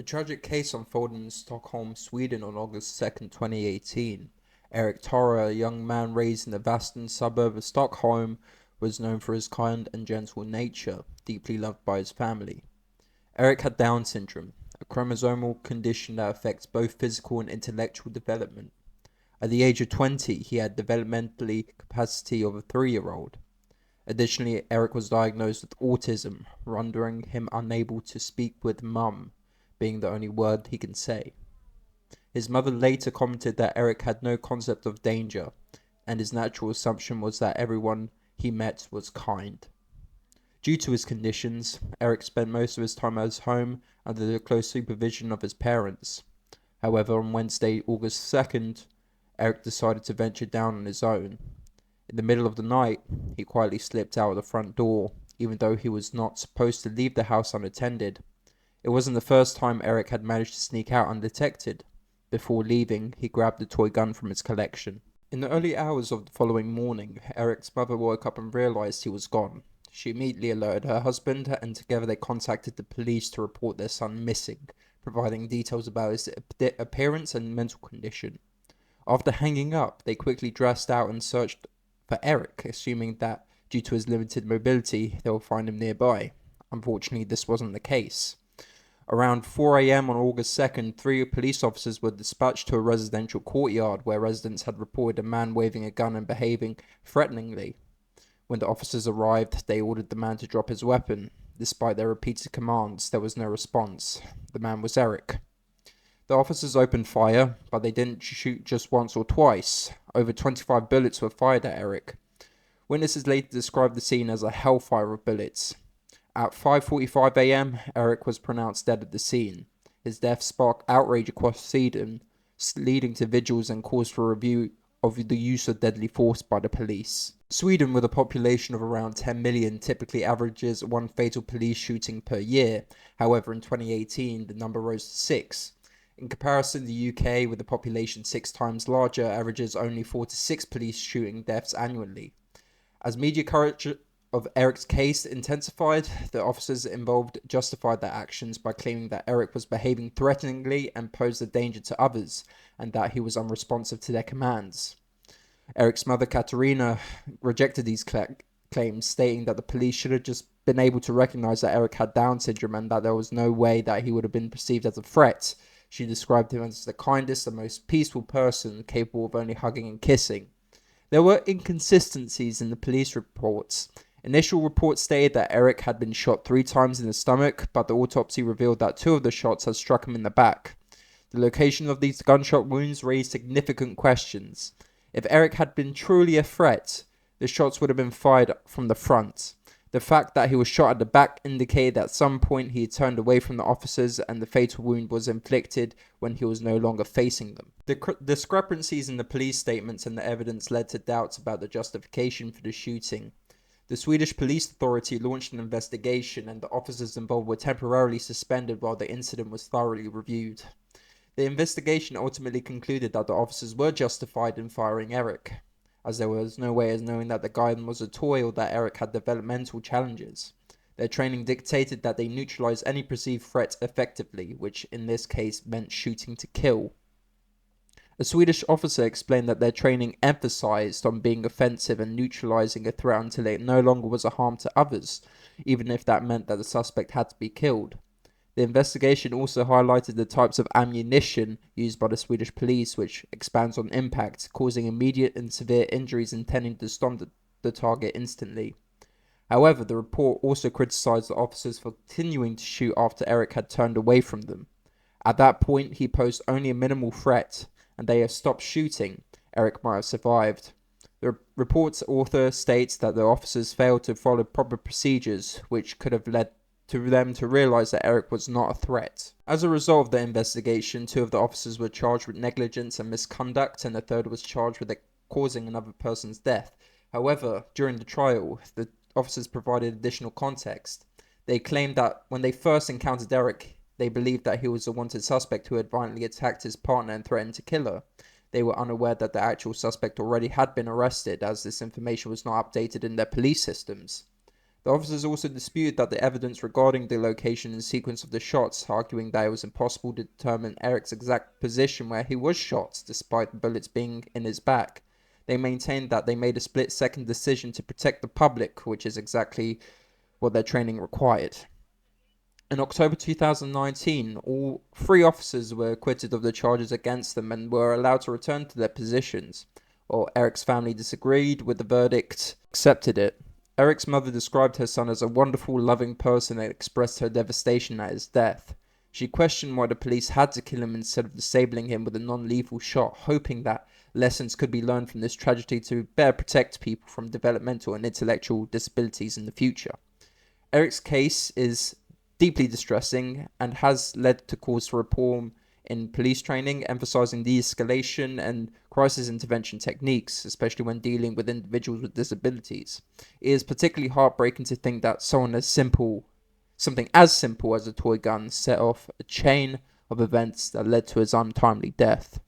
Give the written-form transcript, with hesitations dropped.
tragic case unfolded in Stockholm, Sweden on August 2nd, 2018. Eric Torell, a young man raised in the Västern suburb of Stockholm, was known for his kind and gentle nature, deeply loved by his family. Eric had Down syndrome, a chromosomal condition that affects both physical and intellectual development. At the age of 20, he had developmentally capacity of a 3-year-old. Additionally, Eric was diagnosed with autism, rendering him unable to speak with mum, being the only word he can say. His mother later commented that Eric had no concept of danger, and his natural assumption was that everyone he met was kind. Due to his conditions, Eric spent most of his time at his home under the close supervision of his parents. However, on Wednesday, August 2nd, Eric decided to venture down on his own. In the middle of the night, he quietly slipped out of the front door, even though he was not supposed to leave the house unattended. It wasn't the first time Eric had managed to sneak out undetected. Before leaving, he grabbed a toy gun from his collection. In the early hours of the following morning, Eric's mother woke up and realized he was gone. She immediately alerted her husband, and together they contacted the police to report their son missing, providing details about his appearance and mental condition. After hanging up, they quickly dressed out and searched for Eric, assuming that due to his limited mobility, they would find him nearby. Unfortunately, this wasn't the case. Around 4 a.m. on August 2nd, 3 police officers were dispatched to a residential courtyard where residents had reported a man waving a gun and behaving threateningly. When the officers arrived, they ordered the man to drop his weapon. Despite their repeated commands, there was no response. The man was Eric. The officers opened fire, but they didn't shoot just once or twice. Over 25 bullets were fired at Eric. Witnesses later described the scene as a hellfire of bullets. At 5:45 a.m., Eric was pronounced dead at the scene. His death sparked outrage across Sweden, leading to vigils and calls for a review of the use of deadly force by the police. Sweden, with a population of around 10 million, typically averages one fatal police shooting per year. However, in 2018, the number rose to 6. In comparison, the UK, with a population 6 times larger, averages only 4 to 6 police shooting deaths annually. As media coverage of Eric's case intensified, the officers involved justified their actions by claiming that Eric was behaving threateningly and posed a danger to others, and that he was unresponsive to their commands. Eric's mother, Katarina, rejected these claims, stating that the police should have just been able to recognize that Eric had Down syndrome and that there was no way that he would have been perceived as a threat. She described him as the kindest and most peaceful person, capable of only hugging and kissing. There were inconsistencies in the police reports. Initial reports stated that Eric had been shot 3 times in the stomach, but the autopsy revealed that 2 of the shots had struck him in the back. The location of these gunshot wounds raised significant questions. If Eric had been truly a threat, the shots would have been fired from the front. The fact that he was shot at the back indicated that at some point he had turned away from the officers, and the fatal wound was inflicted when he was no longer facing them. The discrepancies in the police statements and the evidence led to doubts about the justification for the shooting. The Swedish Police Authority launched an investigation, and the officers involved were temporarily suspended while the incident was thoroughly reviewed. The investigation ultimately concluded that the officers were justified in firing Eric, as there was no way of knowing that the gun was a toy or that Eric had developmental challenges. Their training dictated that they neutralize any perceived threat effectively, which in this case meant shooting to kill. A Swedish officer explained that their training emphasized on being offensive and neutralizing a threat until it no longer was a harm to others, even if that meant that the suspect had to be killed. The investigation also highlighted the types of ammunition used by the Swedish police, which expands on impact, causing immediate and severe injuries intending to stop the target instantly. However, the report also criticized the officers for continuing to shoot after Eric had turned away from them. At that point, he posed only a minimal threat, and they have stopped shooting. Eric might have survived. The report's author states that the officers failed to follow proper procedures, which could have led to them to realize that Eric was not a threat. As a result of the investigation, 2 of the officers were charged with negligence and misconduct, and the 3rd was charged with causing another person's death. However, during the trial, the officers provided additional context. They claimed that when they first encountered Eric, they believed that he was a wanted suspect who had violently attacked his partner and threatened to kill her. They were unaware that the actual suspect already had been arrested, as this information was not updated in their police systems. The officers also disputed that the evidence regarding the location and sequence of the shots, arguing that it was impossible to determine Eric's exact position where he was shot, despite the bullets being in his back. They maintained that they made a split-second decision to protect the public, which is exactly what their training required. In October 2019, all three officers were acquitted of the charges against them and were allowed to return to their positions. While Eric's family disagreed with the verdict, accepted it. Eric's mother described her son as a wonderful, loving person and expressed her devastation at his death. She questioned why the police had to kill him instead of disabling him with a non-lethal shot, hoping that lessons could be learned from this tragedy to better protect people from developmental and intellectual disabilities in the future. Eric's case is deeply distressing and has led to calls for reform in police training, emphasizing de-escalation and crisis intervention techniques, especially when dealing with individuals with disabilities. It is particularly heartbreaking to think that something as simple as a toy gun set off a chain of events that led to his untimely death.